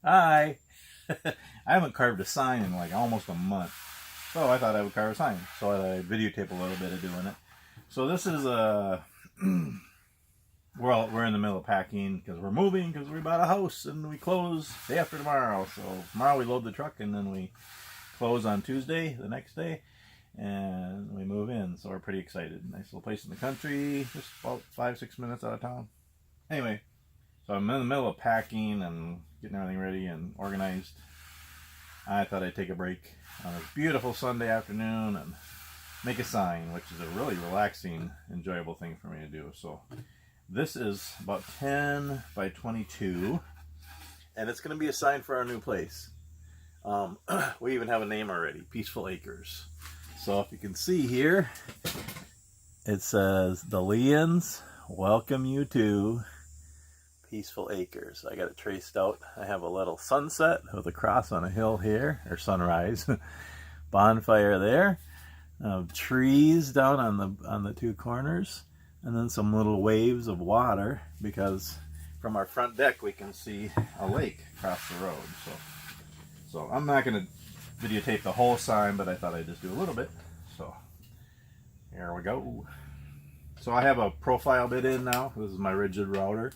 Hi. I haven't carved a sign in like almost a month. So I thought I would carve a sign. So I videotape a little bit of doing it. So this is a we're in the middle of packing because we're moving because we bought a house and we close day after tomorrow. So tomorrow we load the truck and then we close on Tuesday, the next day, and we move in. So we're pretty excited. Nice little place in the country, just about 5-6 minutes out of town. Anyway, so I'm in the middle of packing and getting everything ready and organized. I thought I'd take a break on this beautiful Sunday afternoon and make a sign, which is a really relaxing, enjoyable thing for me to do. So this is about 10 by 22, and it's going to be a sign for our new place. We even have a name already, Peaceful Acres. So if you can see here, it says, "The Leons welcome you to Peaceful Acres." I got it traced out. I have a little sunset with a cross on a hill here, or sunrise. Bonfire there. Trees down on the two corners, and then some little waves of water because from our front deck we can see a lake across the road. So I'm not going to videotape the whole sign, but I thought I'd just do a little bit. So here we go. So I have a profile bit in now. This is my rigid router.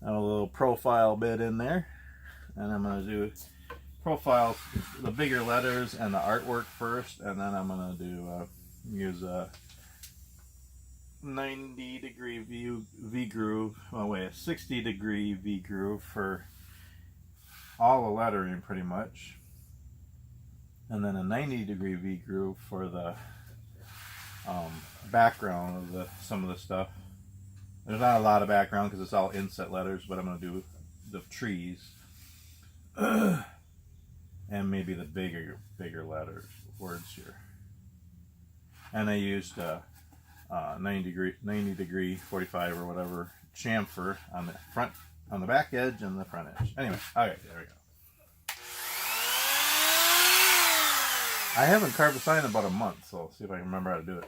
I have a little profile bit in there, and I'm going to do profile the bigger letters and the artwork first, and then I'm going to do use a 90-degree V groove, a 60-degree V groove for all the lettering pretty much, and then a 90-degree V groove for the background of some of the stuff. There's not a lot of background because it's all inset letters, but I'm going to do the trees and maybe the bigger letters, words here. And I used 90 degree 45 or whatever chamfer on the front, on the back edge and the front edge. Anyway, alright, there we go. I haven't carved a sign in about a month, so I'll see if I can remember how to do it.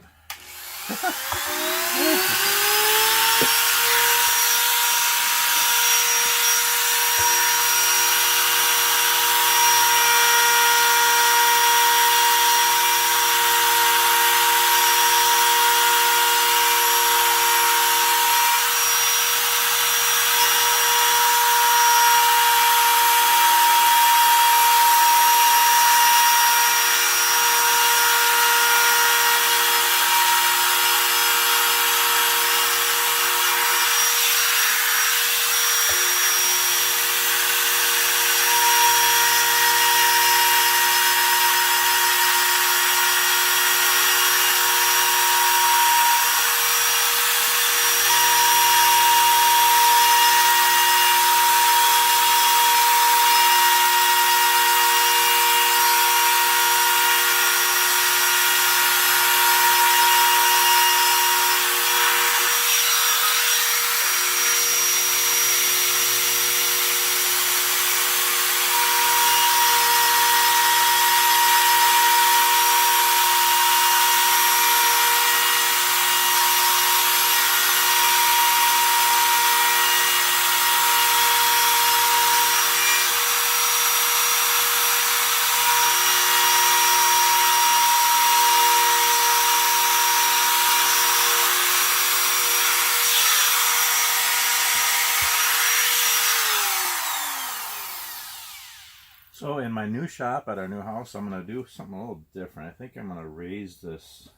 So in my new shop at our new house, I'm going to do something a little different. I think I'm going to raise this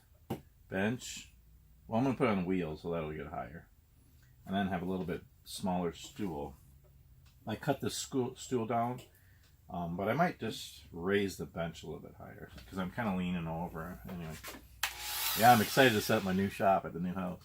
bench. Well, I'm going to put it on wheels so that'll get higher. And then have a little bit smaller stool. I cut this stool down, but I might just raise the bench a little bit higher because I'm kind of leaning over. Anyway, yeah, I'm excited to set up my new shop at the new house.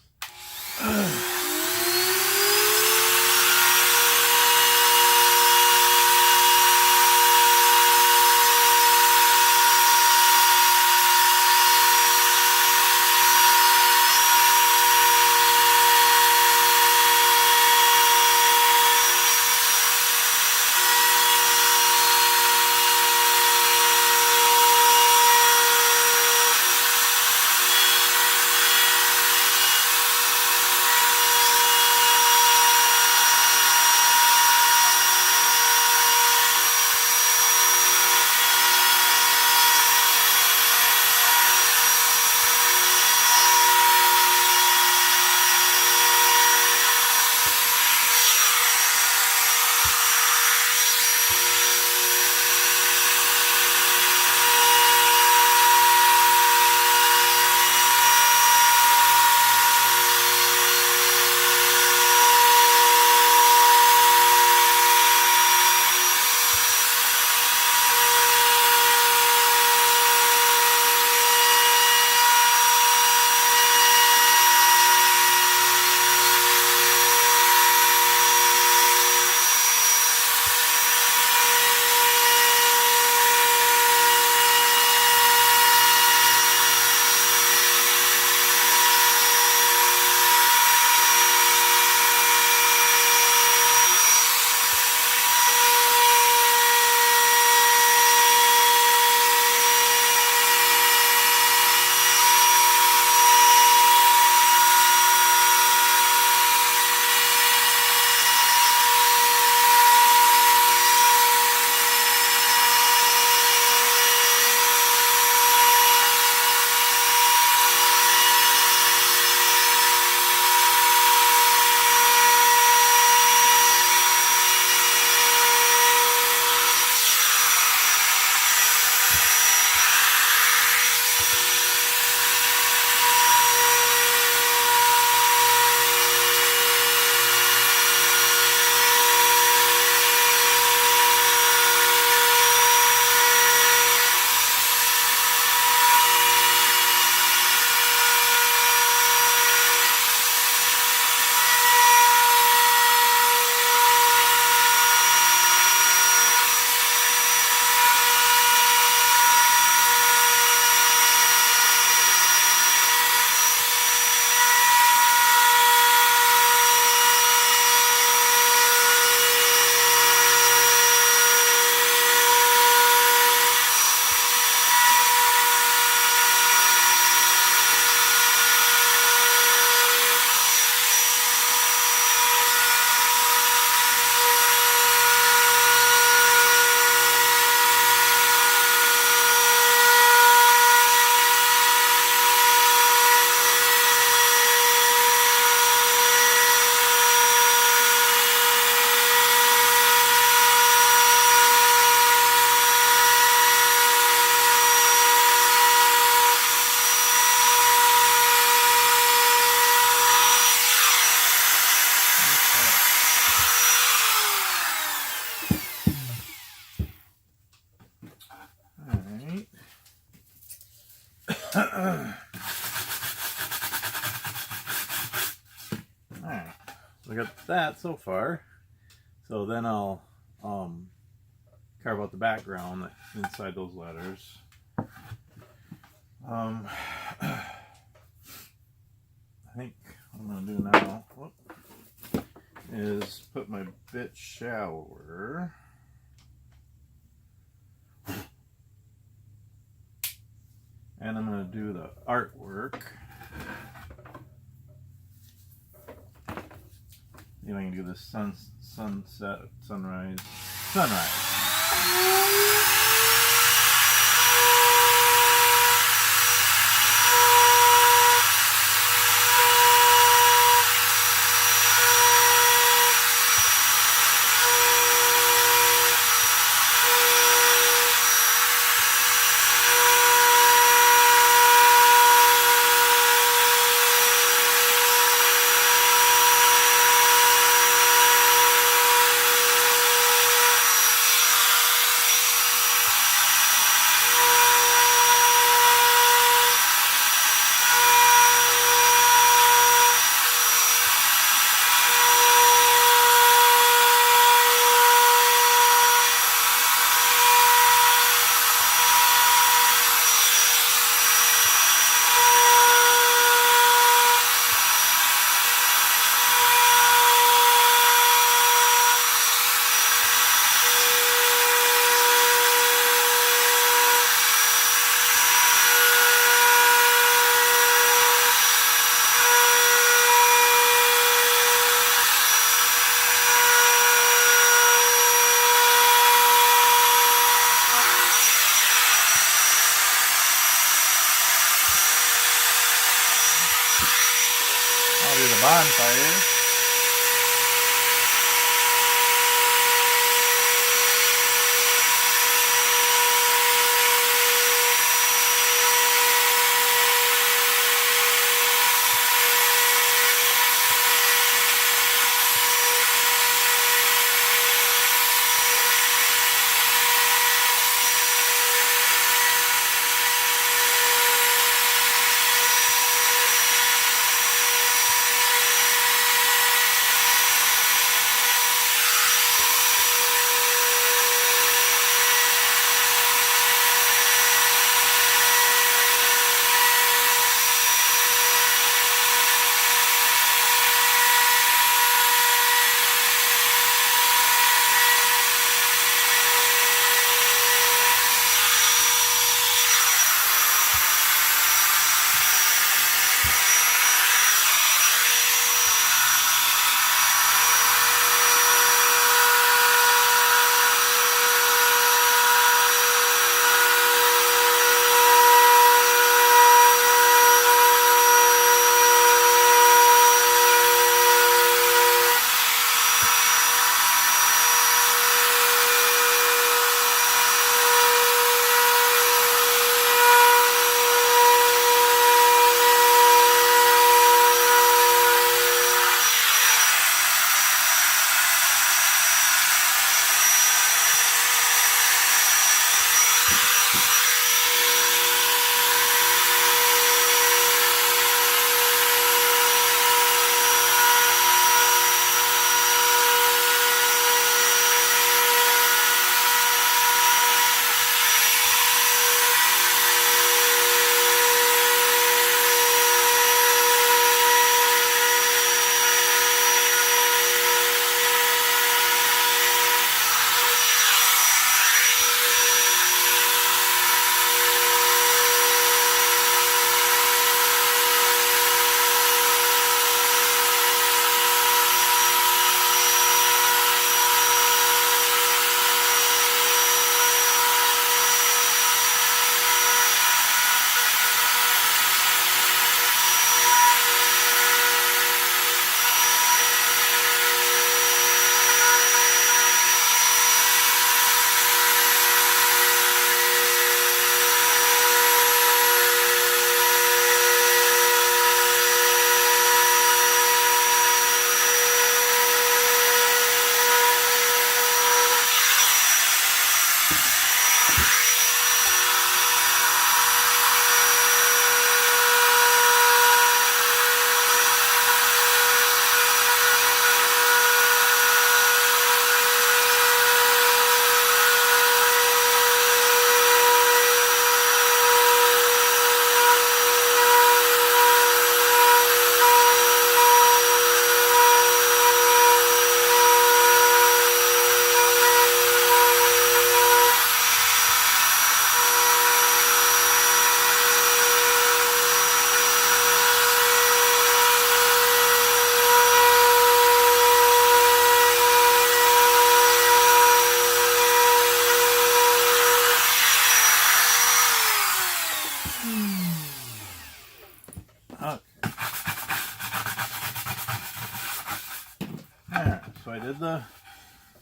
that so far. So then I'll carve out the background inside those letters. I think what I'm going to do now is put my bit shallower. And I'm going to do the artwork. See if I can do this sunset, sunrise. I'll do the bonfire.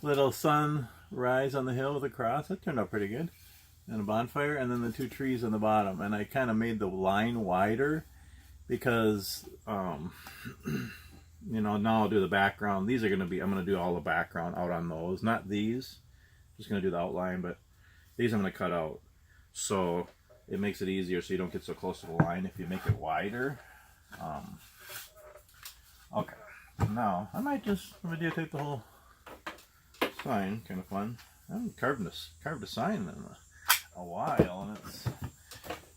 little sunrise on the hill with a cross. That turned out pretty good. And a bonfire, and then the 2 trees on the bottom. And I kind of made the line wider because, you know, now I'll do the background. These are going to be, I'm going to do all the background out on those. Not these. Just going to do the outline, but these I'm going to cut out. So it makes it easier so you don't get so close to the line if you make it wider. Okay. Now, I might just videotape the whole sign. Kind of fun. I haven't carved a sign in a while, and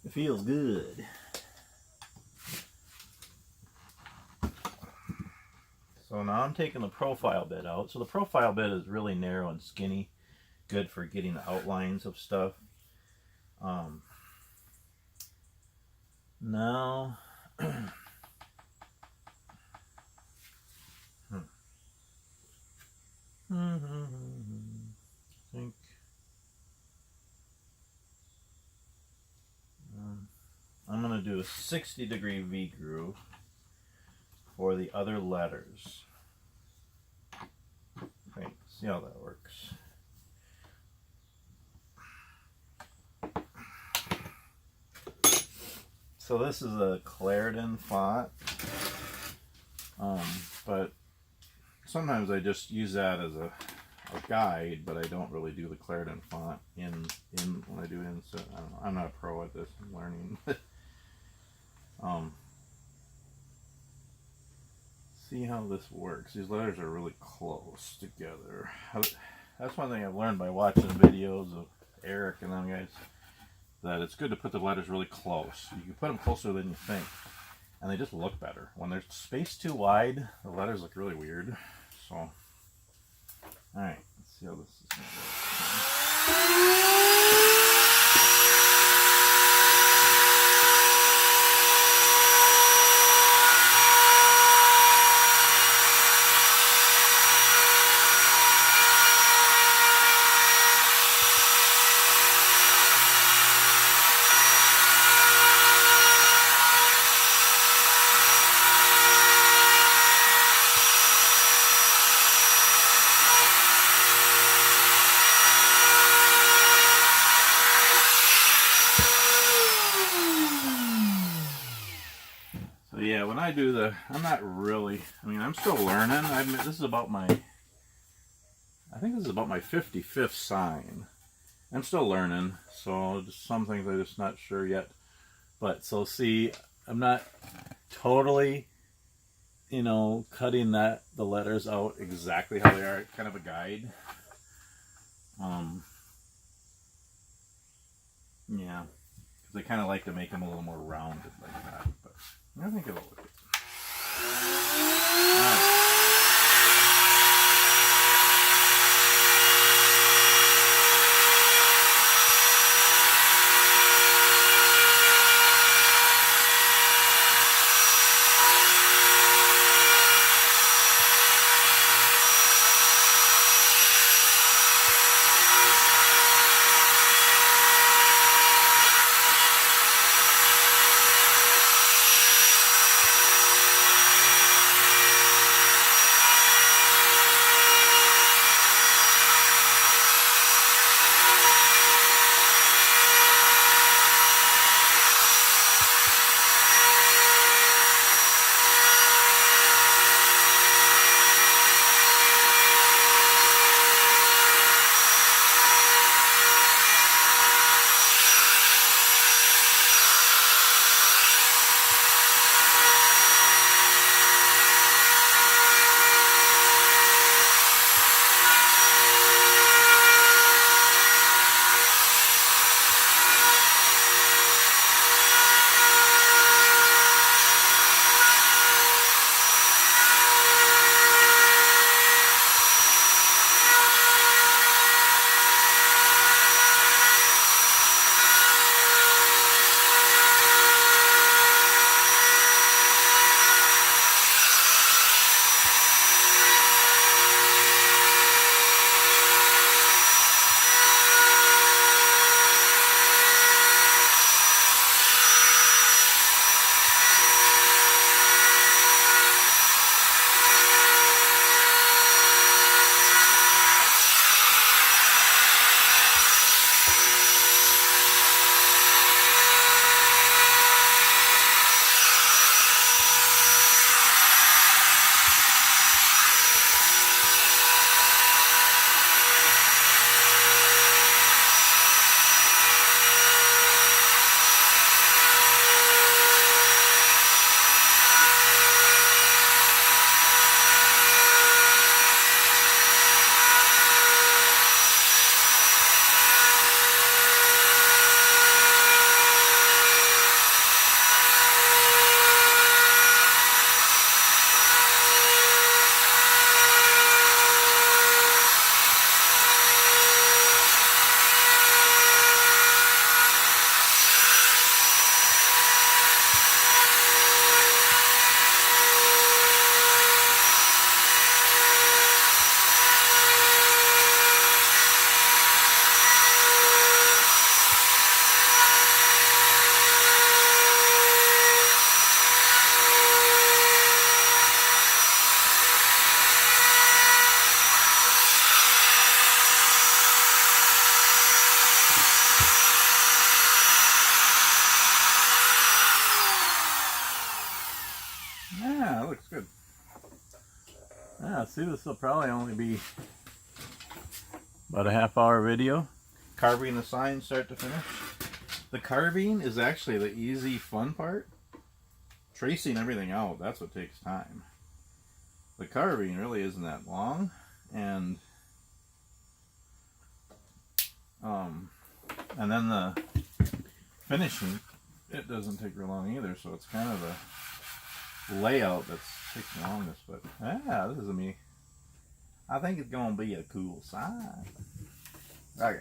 it feels good. So now I'm taking the profile bit out. So the profile bit is really narrow and skinny, good for getting the outlines of stuff. Now, I think I'm going to do a 60-degree V groove for the other letters. Okay, see how that works. So this is a Clarendon font, but sometimes I just use that as a guide, but I don't really do the Clarendon font in when I do insert. I don't know. I'm not a pro at this. I'm learning. See how this works. These letters are really close together. That's one thing I've learned by watching videos of Eric and them guys, that it's good to put the letters really close. You can put them closer than you think, and they just look better. When they're spaced too wide, the letters look really weird. So, alright, let's see how this is going to work. Yeah, when I do I'm not really, I'm still learning. I think this is about my 55th sign. I'm still learning, so just some things I'm just not sure yet. But, so see, I'm not totally, cutting the letters out exactly how they are. It's kind of a guide. Yeah, because I kind of like to make them a little more rounded like that. But I think it'll look good. see, this will probably only be about a half-hour video. Carving the sign start to finish. The carving is actually the easy, fun part. Tracing everything out, that's what takes time. The carving really isn't that long, and then the finishing, it doesn't take real long either, so it's kind of the layout that's taking the longest. But yeah, this is me. I think it's gonna be a cool sign. Okay.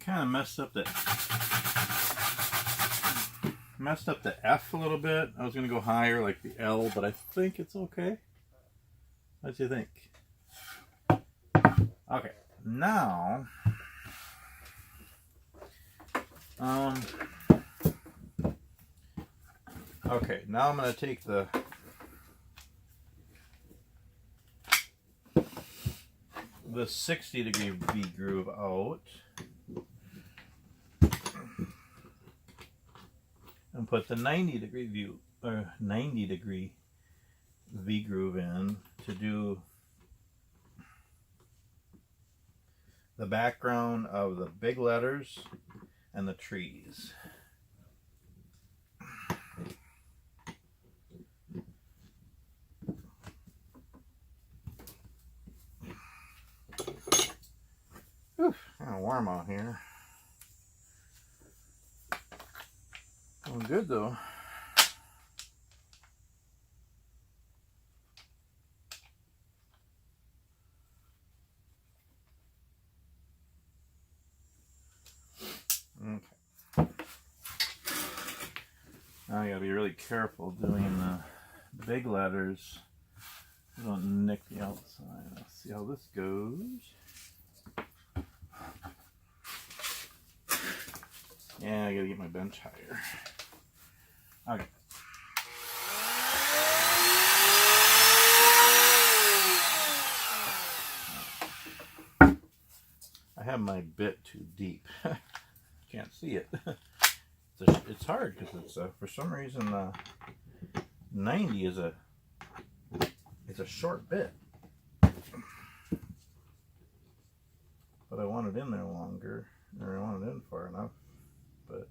kind of messed up the F a little bit. I was going to go higher like the L, but I think it's okay. What do you think? Okay, now okay, now I'm going to take the the 60-degree V groove out and put the 90-degree V groove in to do the background of the big letters and the trees. Whew, kind of warm out here. Well, good though. Okay. Now you gotta be really careful doing the big letters. You don't nick the outside. Let's see how this goes. Yeah, I gotta get my bench higher. Okay. I have my bit too deep. Can't see it. It's hard because it's for some reason 90 is a short bit, but I want it in there longer, or I want it in far enough. But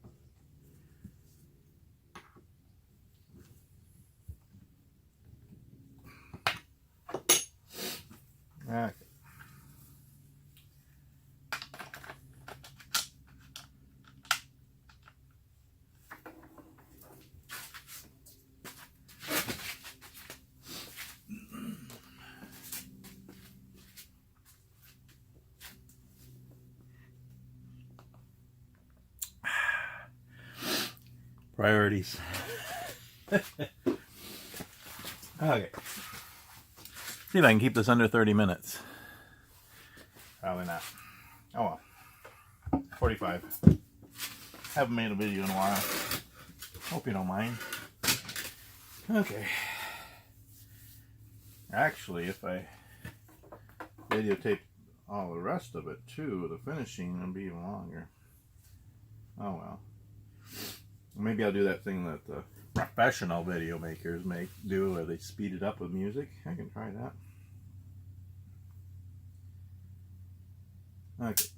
okay. Priorities. Okay. See if I can keep this under 30 minutes. Probably not. Oh well. 45. Haven't made a video in a while. Hope you don't mind. Okay. Actually, if I videotape all the rest of it too, the finishing would be even longer. Oh well. Maybe I'll do that thing that the professional video makers do where they speed it up with music. I can try that. Okay.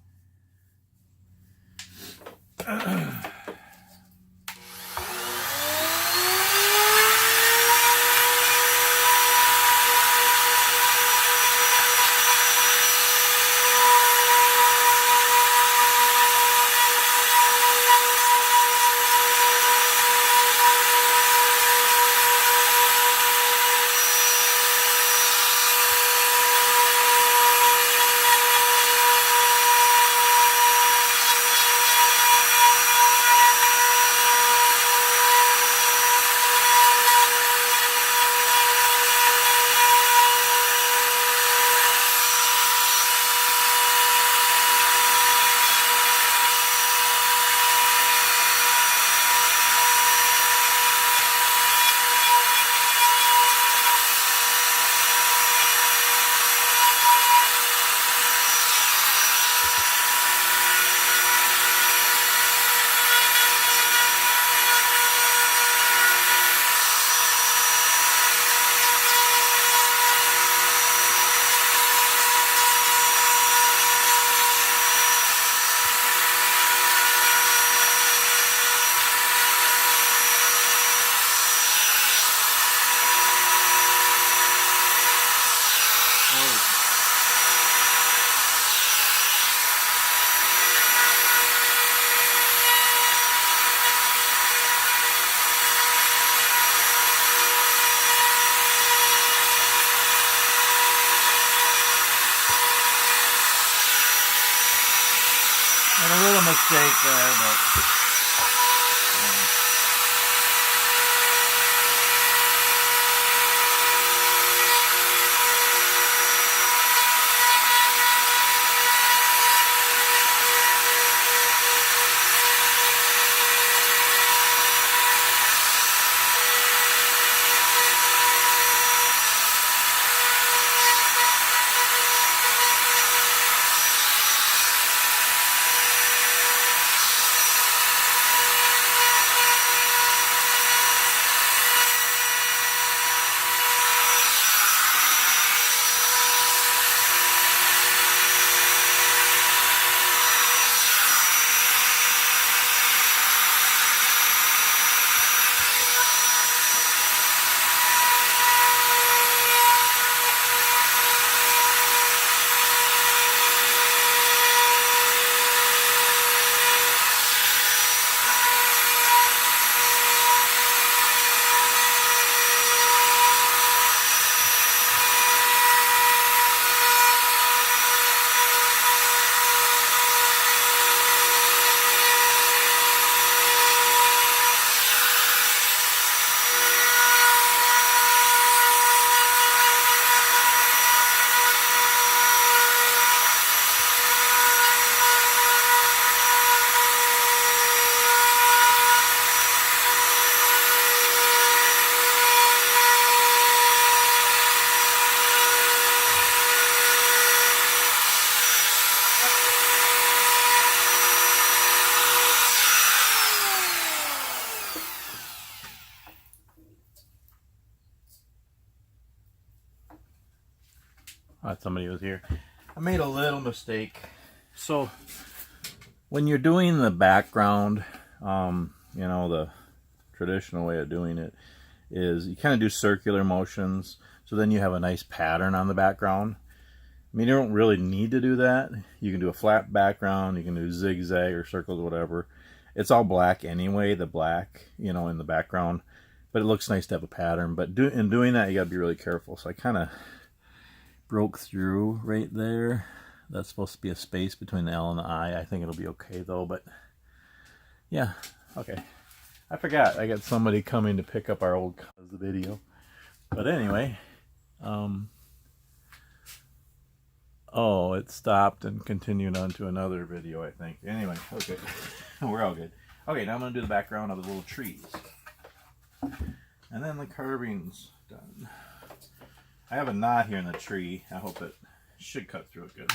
mistake there, but somebody was here. I made a little mistake. So when you're doing the background, you know, the traditional way of doing it is you kind of do circular motions, so then you have a nice pattern on the background. I mean, you don't really need to do that. You can do a flat background, you can do zigzag or circles, whatever. It's all black anyway, the black, you know, in the background, but it looks nice to have a pattern. But in doing that, you got to be really careful. So I kind of broke through right there. That's supposed to be a space between the L and the I. I think it'll be okay though, but yeah, okay. I forgot, I got somebody coming to pick up our old video. But anyway, oh, it stopped and continued on to another video, I think. Anyway, okay, we're all good. Okay, now I'm going to do the background of the little trees. And then the carving's done. I have a knot here in the tree. I hope it should cut through it good.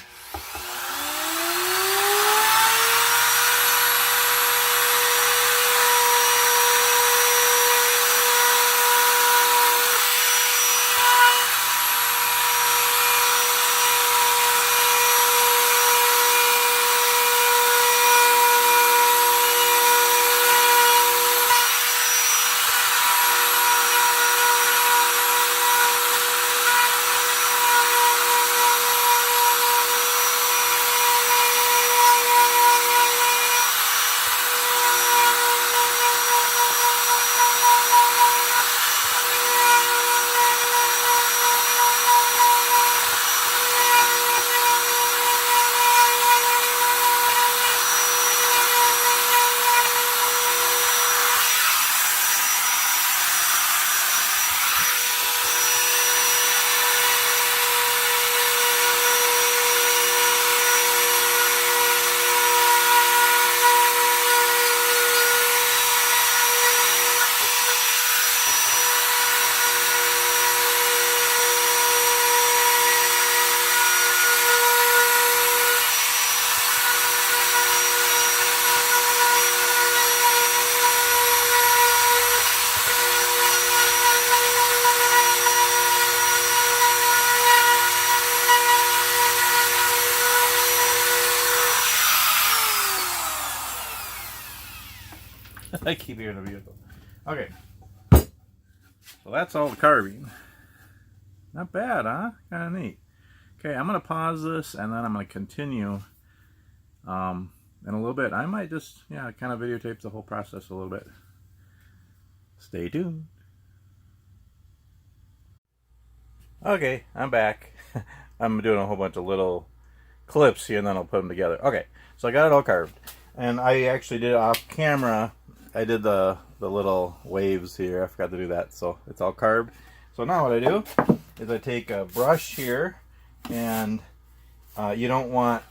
I keep hearing the vehicle. Okay. So that's all the carving. Not bad, huh? Kind of neat. Okay, I'm going to pause this and then I'm going to continue in a little bit. I might just, yeah, kind of videotape the whole process a little bit. Stay tuned. Okay, I'm back. I'm doing a whole bunch of little clips here and then I'll put them together. Okay, so I got it all carved. And I actually did it off camera. I did the little waves here. I forgot to do that, so it's all carved. So now what I do is I take a brush here, and you don't want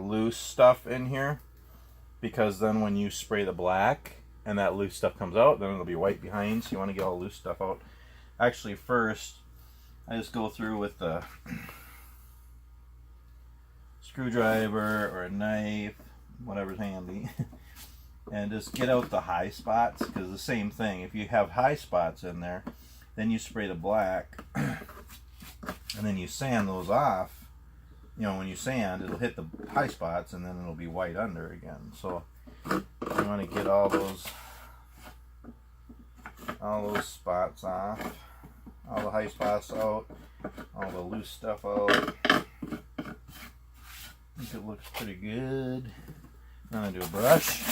loose stuff in here, because then when you spray the black and that loose stuff comes out, then it'll be white behind. So you want to get all the loose stuff out. Actually, first I just go through with the screwdriver or a knife, whatever's handy, and just get out the high spots, because the same thing, if you have high spots in there, then you spray the black and then you sand those off. You know, when you sand, it'll hit the high spots and then it'll be white under again. So you want to get all those spots off, all the high spots out, all the loose stuff out. I think it looks pretty good. Then I do a brush.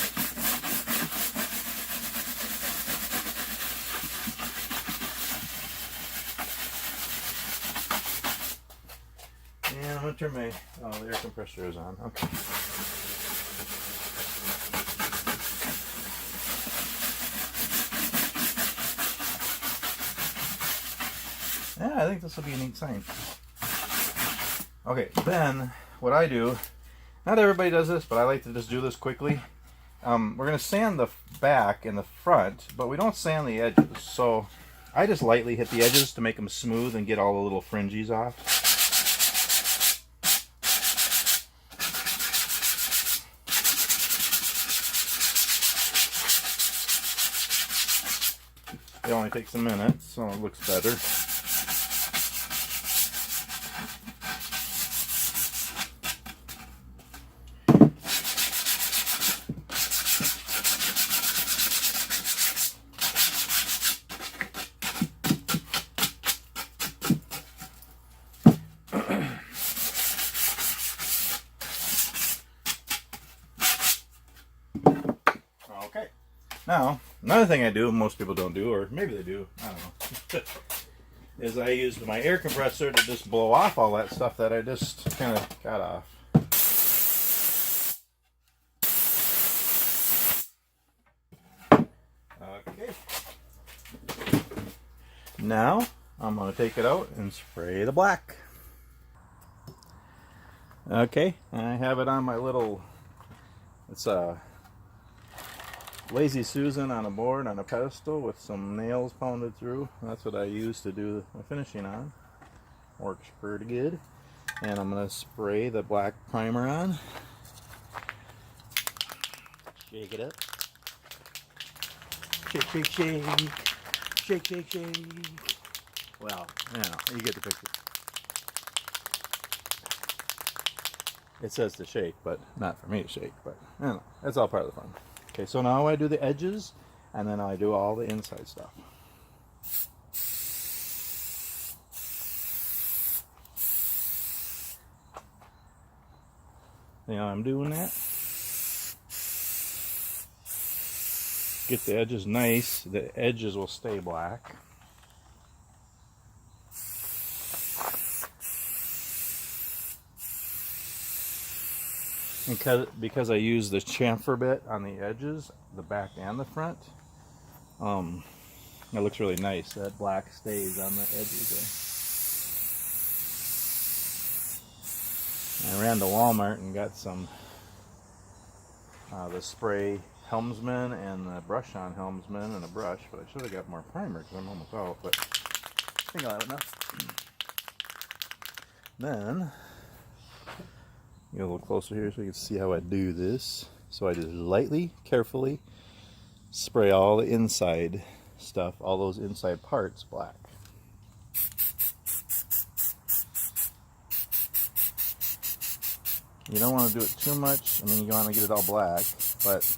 And I'm going to turn my, the air compressor is on. Okay. Yeah, I think this will be a neat sign. Okay, then what I do, not everybody does this, but I like to just do this quickly. We're going to sand the back and the front, but we don't sand the edges. So I just lightly hit the edges to make them smooth and get all the little fringes off. It only takes a minute, so it looks better. Okay. Now, another thing I do, most people don't do, or maybe they do, I don't know, is I use my air compressor to just blow off all that stuff that I just kind of got off. Okay. Now, I'm going to take it out and spray the black. Okay, I have it on my little, it's a Lazy Susan on a board on a pedestal with some nails pounded through. That's what I use to do the finishing on. Works pretty good. And I'm going to spray the black primer on. Shake it up. Shake, shake, shake. Shake, shake, shake. Well, you know, you get the picture. It says to shake, but not for me to shake. But, you know, that's all part of the fun. Okay, so now I do the edges, and then I do all the inside stuff. You know, I'm doing that. Get the edges nice. The edges will stay black. Because I use the chamfer bit on the edges, the back and the front, it looks really nice. That black stays on the edges there. I ran to Walmart and got some the spray Helmsman and the brush on Helmsman and a brush, but I should have got more primer because I'm almost out, but I think I'll have enough. Then get a little closer here so you can see how I do this. So I just lightly, carefully spray all the inside stuff, all those inside parts black. You don't want to do it too much. I mean, you want to get it all black, but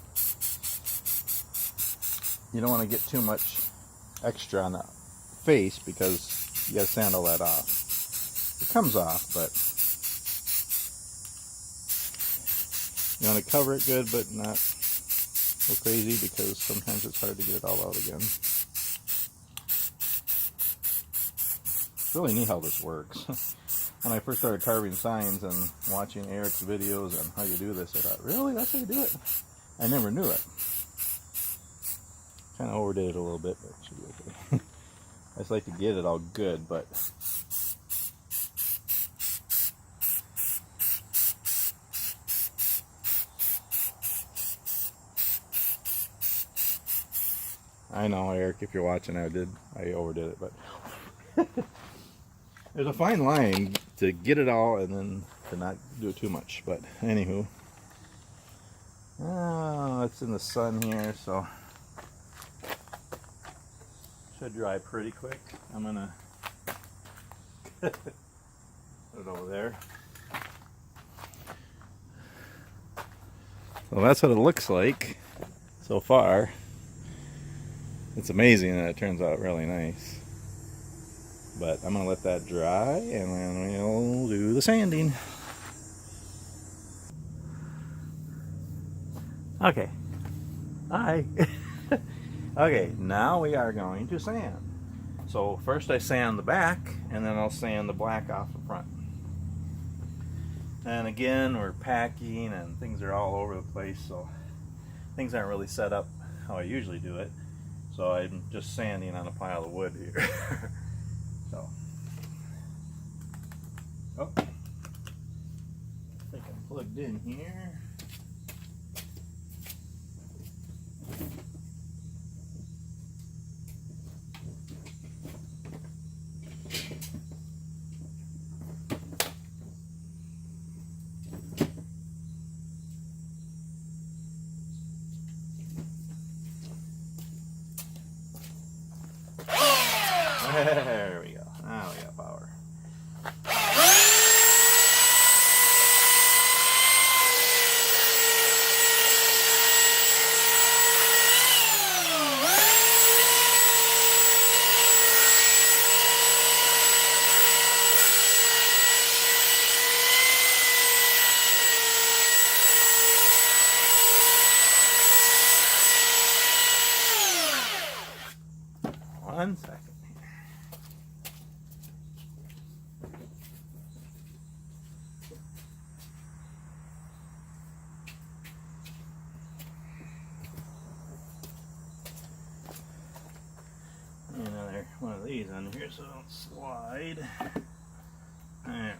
you don't want to get too much extra on the face because you got to sand all that off. It comes off, but you want to cover it good, but not so crazy because sometimes it's hard to get it all out again. It's really neat how this works. when I first started carving signs and watching Eric's videos on how you do this, I thought, really? That's how you do it? I never knew it. Kind of overdid it a little bit, but it should be okay. I just like to get it all good, but I know, Eric, if you're watching, I overdid it, but there's a fine line to get it all and then to not do it too much. But anywho, it's in the sun here, so should dry pretty quick. I'm gonna put it over there. So that's what it looks like so far. It's amazing that it turns out really nice. But I'm going to let that dry and then we'll do the sanding. Okay. Hi. Okay, now we are going to sand. So first I sand the back and then I'll sand the black off the front. And again, we're packing and things are all over the place, so things aren't really set up how I usually do it. So I'm just sanding on a pile of wood here. So, I think I'm plugged in here. There we go. Now we got power. One second. Another one of these under here so I don't slide. There we go.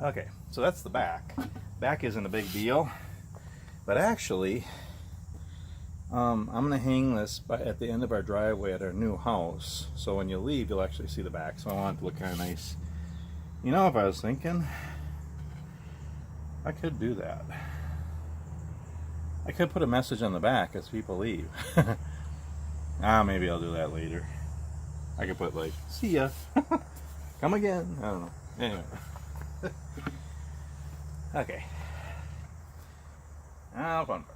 Okay, so that's the back. Back isn't a big deal, but actually, I'm going to hang this at the end of our driveway at our new house, so when you leave, you'll actually see the back. So I want it to look kind of nice. You know, if I was thinking, I could do that. I could put a message on the back as people leave. Maybe I'll do that later. I could put like, see ya, come again. I don't know. Anyway. Okay. Now fun part.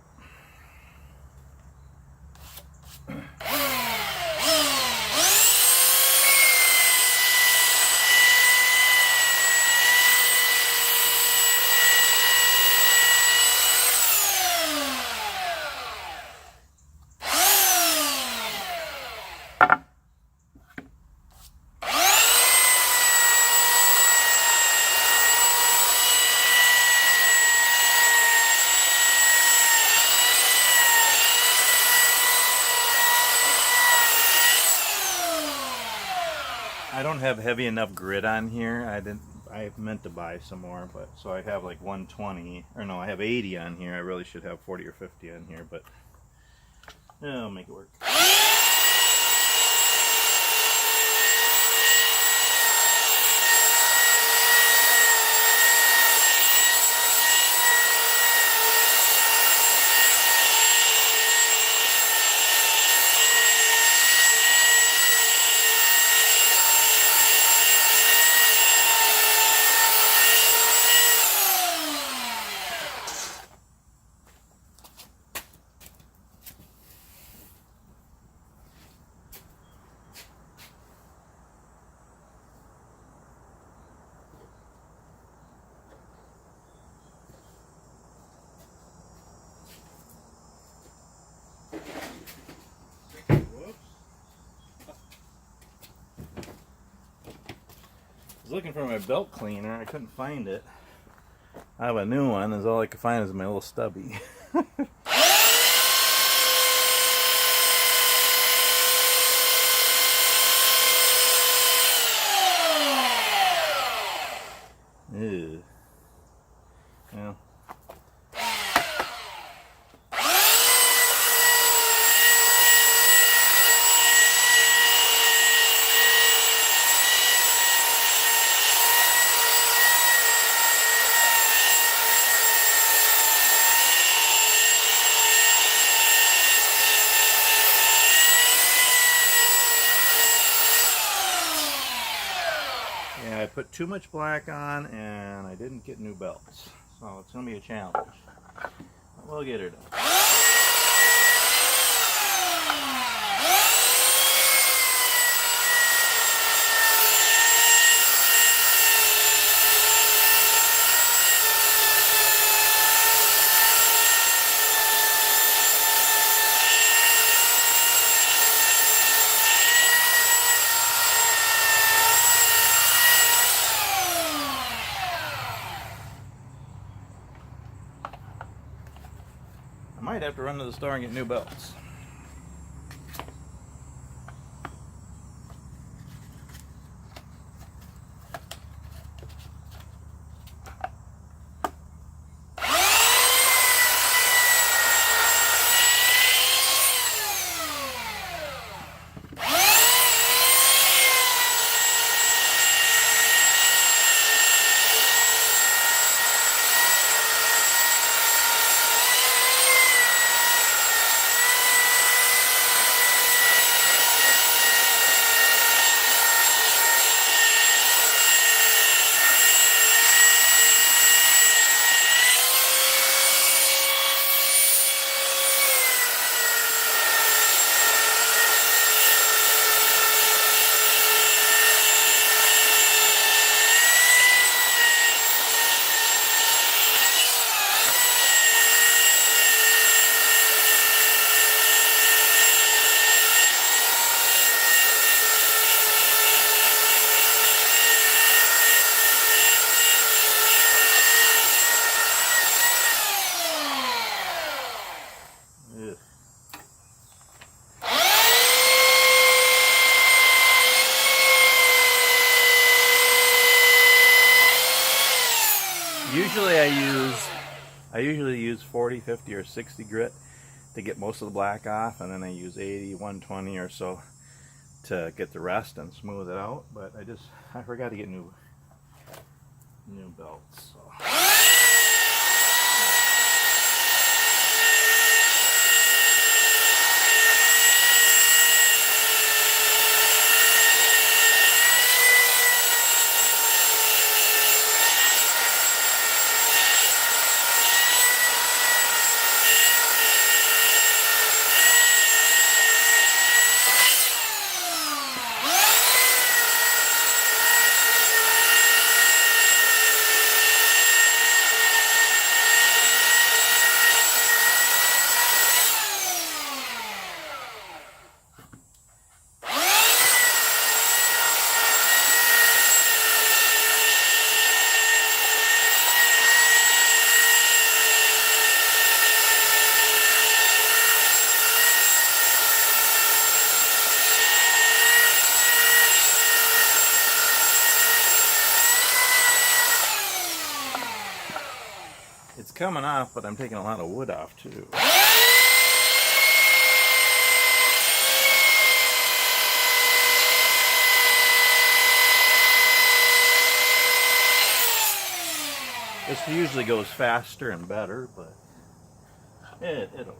I don't have heavy enough grit on here. I meant to buy some more, but so I have like 120, or no, I have 80 on here. I really should have 40 or 50 on here, but yeah, I'll make it work. I was looking for my belt cleaner. I couldn't find it. I have a new one, and all I could find is my little stubby. Ew. Well. Yeah, I put too much black on and I didn't get new belts. So it's going to be a challenge. But we'll get her done. I might have to run to the store and get new belts. I usually use 40, 50, or 60 grit to get most of the black off, and then I use 80, 120 or so to get the rest and smooth it out. But I forgot to get new belts. So. coming off, but I'm taking a lot of wood off too. This usually goes faster and better, but it'll work.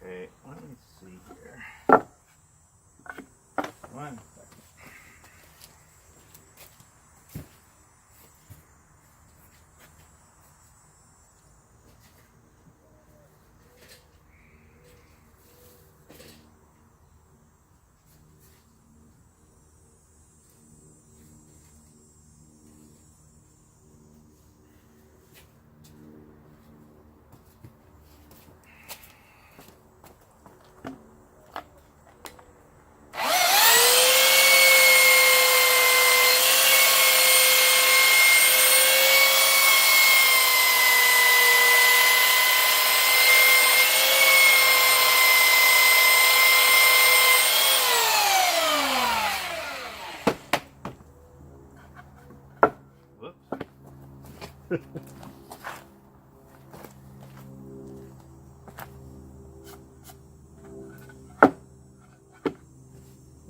Okay, let me see here. 1 second.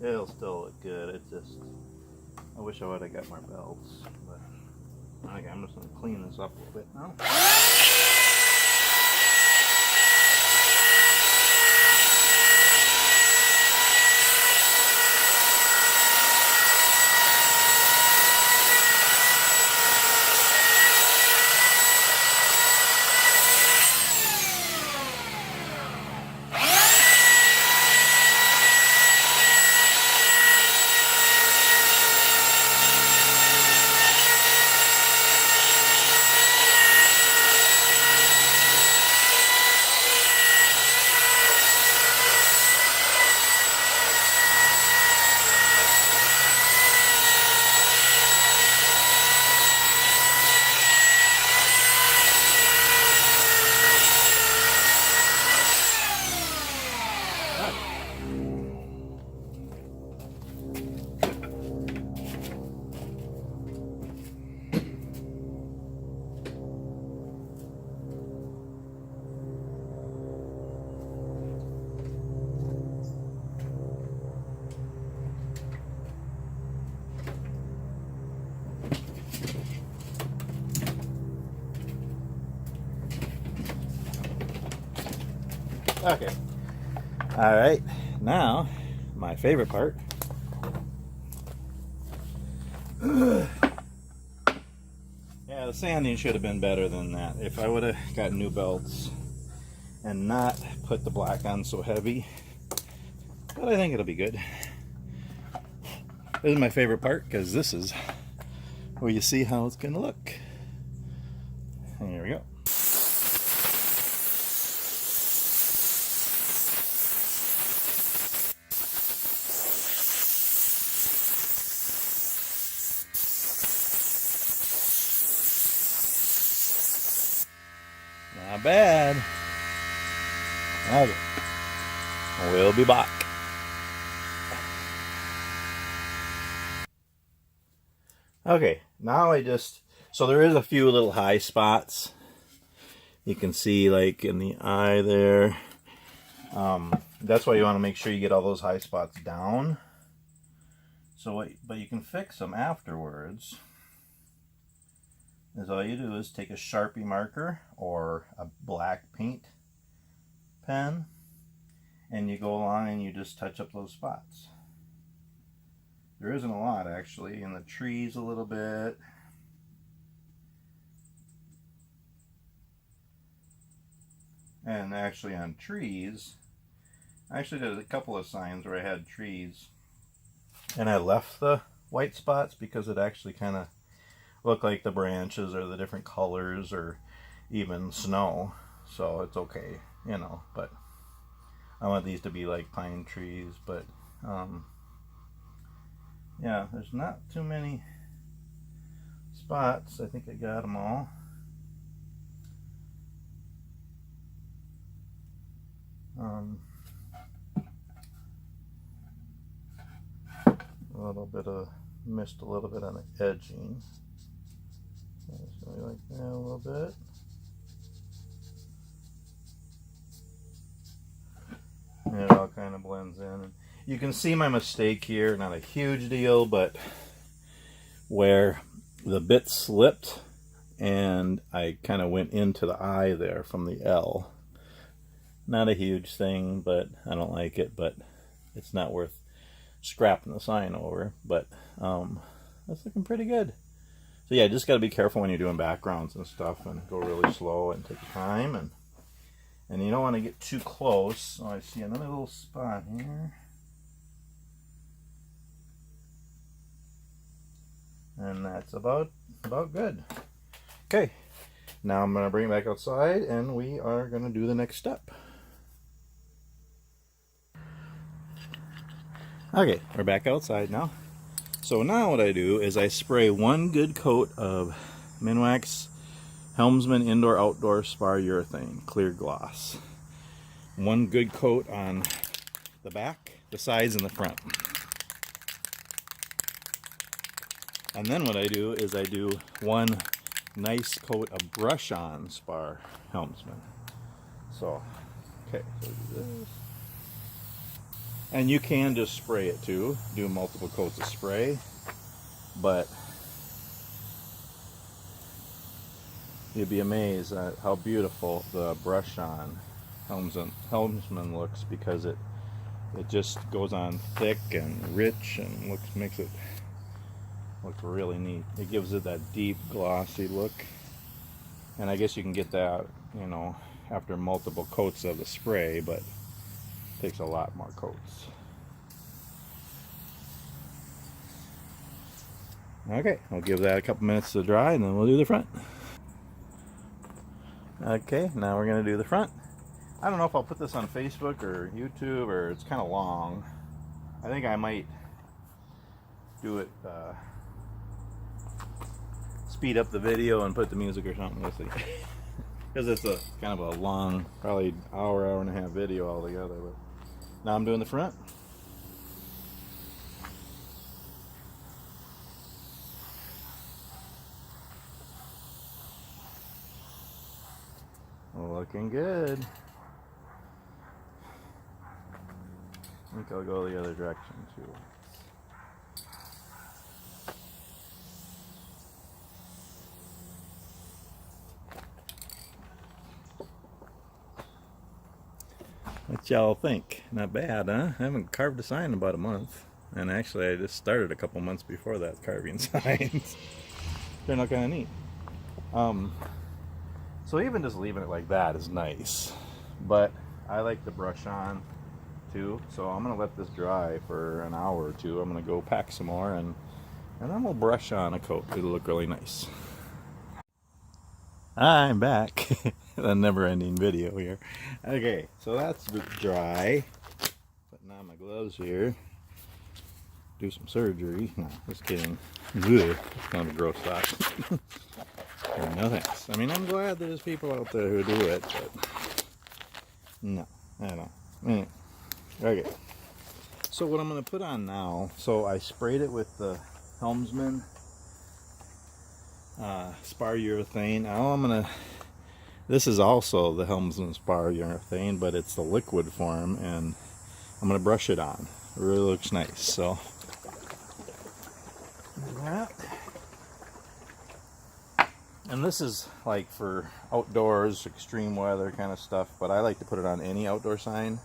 It'll still look good. It's just, I wish I would have got more belts, but okay, I'm just going to clean this up a little bit now. Okay. All right. Now, my favorite part. Yeah, the sanding should have been better than that. If I would have got new belts and not put the black on so heavy. But I think it'll be good. This is my favorite part because this is where you see how it's going to look. And here we go. Not bad. Okay. We'll be back. Okay, now so there is a few little high spots. You can see like in the eye there. That's why you want to make sure you get all those high spots down. But you can fix them afterwards. Is all you do is take a Sharpie marker or a black paint pen and you go along and you just touch up those spots. There isn't a lot actually, in the trees a little bit. And actually on trees, I actually did a couple of signs where I had trees and I left the white spots because it actually kind of look like the branches or the different colors or even snow. So it's okay, you know, but I want these to be like pine trees. But yeah, there's not too many spots. I think I got them all. A little bit of missed a little bit on the edging. So we like that a little bit. And it all kind of blends in. You can see my mistake here, not a huge deal, but where the bit slipped and I kind of went into the eye there from the L. Not a huge thing, but I don't like it, but it's not worth scrapping the sign over. But that's looking pretty good. So yeah, just got to be careful when you're doing backgrounds and stuff, and go really slow and take your time, and you don't want to get too close. Oh, I see another little spot here. And that's about good. Okay, now I'm going to bring it back outside and we are going to do the next step. Okay, we're back outside now. So now what I do is I spray one good coat of Minwax Helmsman Indoor Outdoor Spar Urethane Clear Gloss. One good coat on the back, the sides, and the front. And then what I do is I do one nice coat of Brush On Spar Helmsman. So, okay, so do this. And you can just spray it too, do multiple coats of spray, but you'd be amazed at how beautiful the Brush On Helmsman looks, because it just goes on thick and rich and makes it look really neat. It gives it that deep glossy look, and I guess you can get that, you know, after multiple coats of the spray, but it takes a lot more coats. Okay, I'll give that a couple minutes to dry and then we'll do the front. Okay, now we're going to do the front. I don't know if I'll put this on Facebook or YouTube, or it's kind of long. I think I might do it, speed up the video and put the music or something. We'll see. Because it's a kind of a long, probably hour and a half video altogether. But now I'm doing the front. Looking good. I think I'll go the other direction too. What y'all think? Not bad, huh? I haven't carved a sign in about a month. And actually I just started a couple months before that carving signs. Turned out kind of neat. So even just leaving it like that is nice. But I like the Brush On too. So I'm going to let this dry for an hour or two. I'm going to go pack some more and then we'll brush on a coat. It'll look really nice. I'm back. A never-ending video here. Okay, so that's dry. Putting on my gloves here. Do some surgery. No, just kidding. Ugh, it's kind of a gross thought. No thanks. I mean, I'm glad there's people out there who do it, but no, I don't know. Anyway, okay. So what I'm going to put on now, so I sprayed it with the Helmsman Spar Urethane. Now I'm going to, this is also the Helmsman Spar Urethane, but it's the liquid form, and I'm going to brush it on. It really looks nice, so. That. And this is like for outdoors, extreme weather kind of stuff, but I like to put it on any outdoor sign.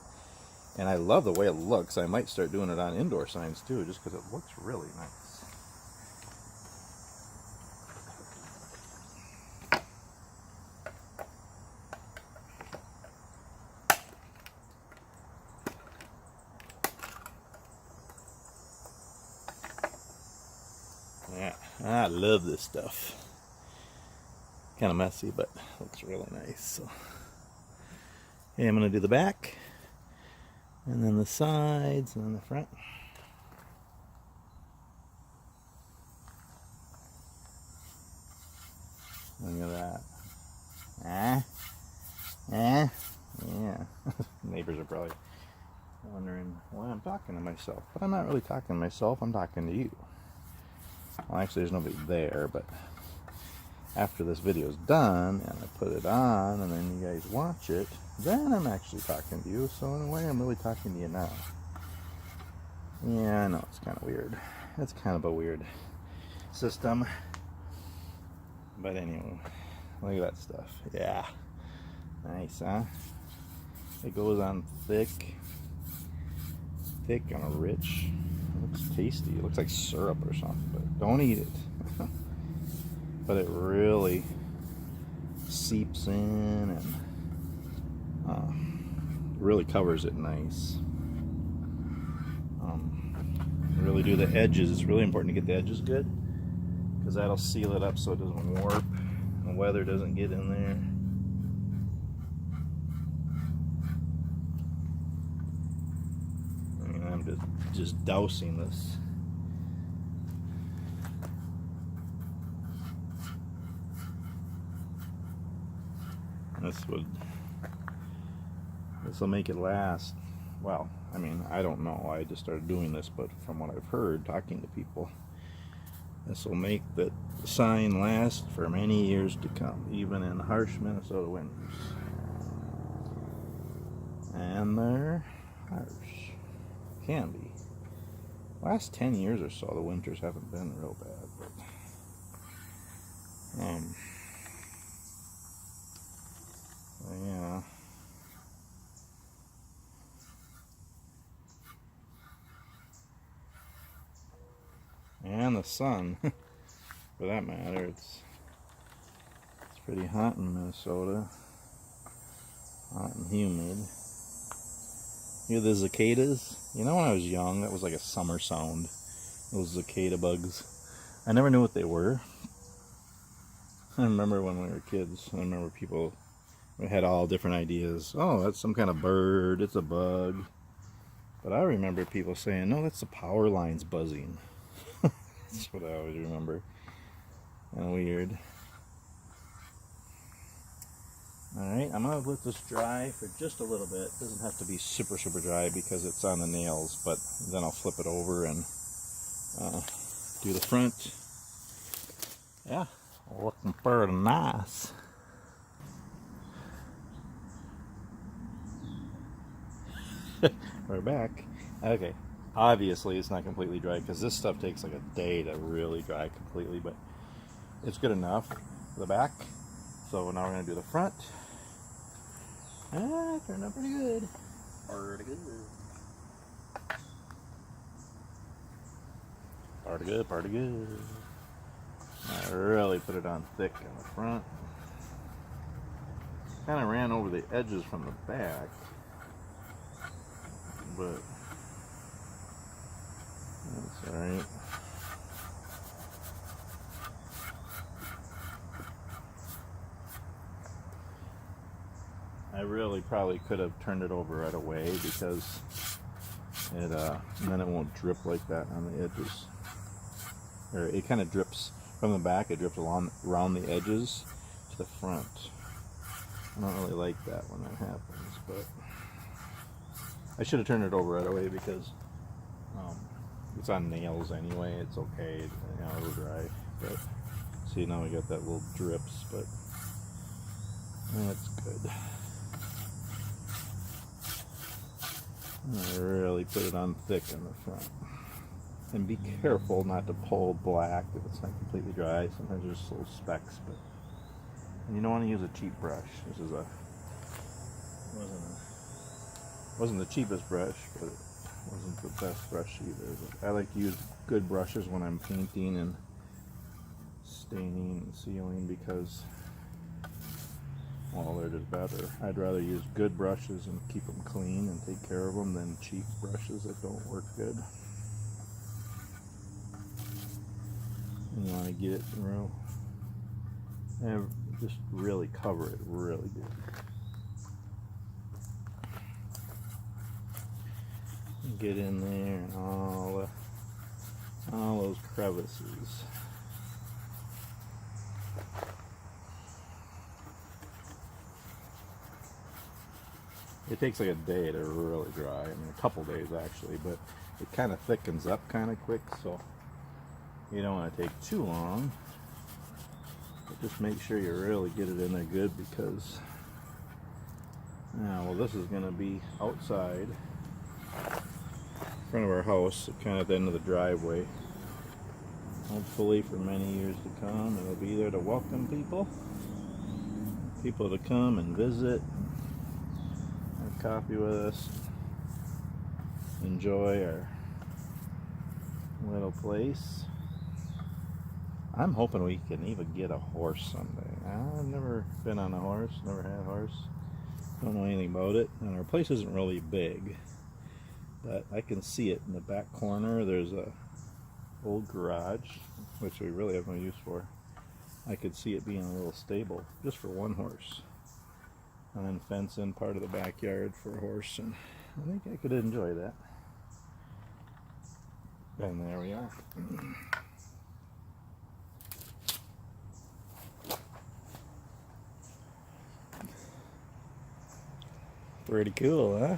And I love the way it looks. I might start doing it on indoor signs too, just because it looks really nice. Yeah, that love this stuff. Kind of messy, but looks really nice. So, okay, I'm going to do the back, and then the sides, and then the front. Look at that. Yeah. Neighbors are probably wondering why I'm talking to myself. But I'm not really talking to myself, I'm talking to you. Well, actually, there's nobody there, but after this video is done, and I put it on, and then you guys watch it, then I'm actually talking to you. So in a way, I'm really talking to you now. Yeah, I know, it's kind of weird. It's kind of a weird system. But anyway, look at that stuff. Yeah. Nice, huh? It goes on thick and rich. It looks tasty. It looks like syrup or something, but don't eat it. But it really seeps in and really covers it nice. Really do the edges. It's really important to get the edges good, because that'll seal it up so it doesn't warp and the weather doesn't get in there. I mean, I'm just dousing this. This will make it last. Well, I mean, I don't know. I just started doing this, but from what I've heard, talking to people, this will make the sign last for many years to come, even in harsh Minnesota winters. And they're harsh. Can be. Last 10 years or so, the winters haven't been real bad. But, yeah. And the sun, for that matter. It's pretty hot in Minnesota. Hot and humid. You hear the cicadas? You know, when I was young, that was like a summer sound. Those cicada bugs. I never knew what they were. I remember when we were kids, I remember people had all different ideas. Oh, that's some kind of bird, it's a bug. But I remember people saying, no, that's the power lines buzzing. That's what I always remember. Kind of weird. Alright, I'm going to let this dry for just a little bit. It doesn't have to be super, super dry because it's on the nails, but then I'll flip it over and do the front. Yeah, looking pretty nice. We're back. Okay, obviously it's not completely dry because this stuff takes like a day to really dry completely, but it's good enough for the back. So now we're going to do the front. Turned out pretty good. Pretty good. Pretty good, pretty good. I really put it on thick in the front. Kind of ran over the edges from the back, but that's alright. I really probably could have turned it over right away because it then it won't drip like that on the edges. Or it kind of drips from the back, it drips around the edges to the front. I don't really like that when that happens, but I should have turned it over right away because it's on nails anyway. It's okay, you know, it'll dry. But see, now we got that little drips, but that's good. I really put it on thick in the front. And be careful not to pull black if it's not completely dry. Sometimes there's little specks, but and you don't want to use a cheap brush. This is wasn't the cheapest brush, but it wasn't the best brush either. But I like to use good brushes when I'm painting and staining and sealing because, well, they're just better. I'd rather use good brushes and keep them clean and take care of them than cheap brushes that don't work good. You want to get it real, and just really cover it really good. Get in there and all those crevices. It takes like a day to really dry. I mean, a couple days actually, but it kind of thickens up kind of quick, so you don't want to take too long. But just make sure you really get it in there good, because now, well, this is going to be outside in front of our house, kind of at the end of the driveway. Hopefully for many years to come, it'll be there to welcome people to come and visit, have coffee with us, enjoy our little place. I'm hoping we can even get a horse someday. I've never been on a horse, never had a horse, don't know anything about it, and our place isn't really big, but I can see it in the back corner. There's a old garage, which we really have no use for. I could see it being a little stable just for one horse, and then fence in part of the backyard for a horse, and I think I could enjoy that. And there we are. Pretty cool, huh?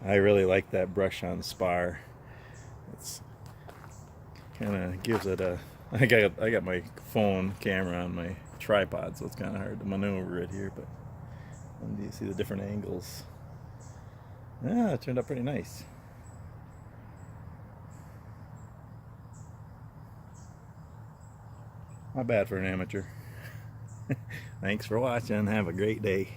I really like that brush on spar. It's kind of gives it a. I got my phone camera on my tripod, so it's kind of hard to maneuver it here. But do you see the different angles? Yeah, it turned out pretty nice. Not bad for an amateur. Thanks for watching. Have a great day.